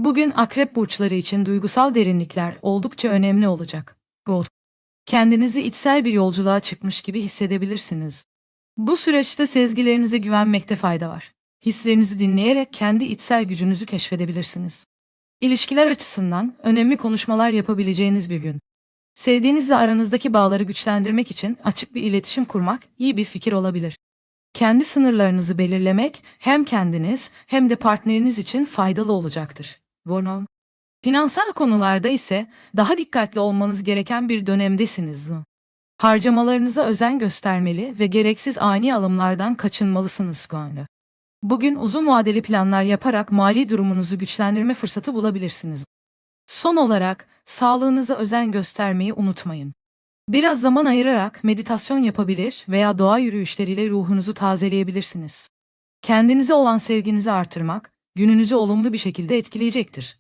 Bugün akrep burçları için duygusal derinlikler oldukça önemli olacak. Gold. Kendinizi içsel bir yolculuğa çıkmış gibi hissedebilirsiniz. Bu süreçte sezgilerinize güvenmekte fayda var. Hislerinizi dinleyerek kendi içsel gücünüzü keşfedebilirsiniz. İlişkiler açısından önemli konuşmalar yapabileceğiniz bir gün. Sevdiğinizle aranızdaki bağları güçlendirmek için açık bir iletişim kurmak iyi bir fikir olabilir. Kendi sınırlarınızı belirlemek hem kendiniz hem de partneriniz için faydalı olacaktır. Bonum. Finansal konularda ise daha dikkatli olmanız gereken bir dönemdesiniz. Harcamalarınıza özen göstermeli ve gereksiz ani alımlardan kaçınmalısınız. Bugün uzun vadeli planlar yaparak mali durumunuzu güçlendirme fırsatı bulabilirsiniz. Son olarak sağlığınıza özen göstermeyi unutmayın. Biraz zaman ayırarak meditasyon yapabilir veya doğa yürüyüşleriyle ruhunuzu tazeleyebilirsiniz. Kendinize olan sevginizi artırmak, gününüzü olumlu bir şekilde etkileyecektir.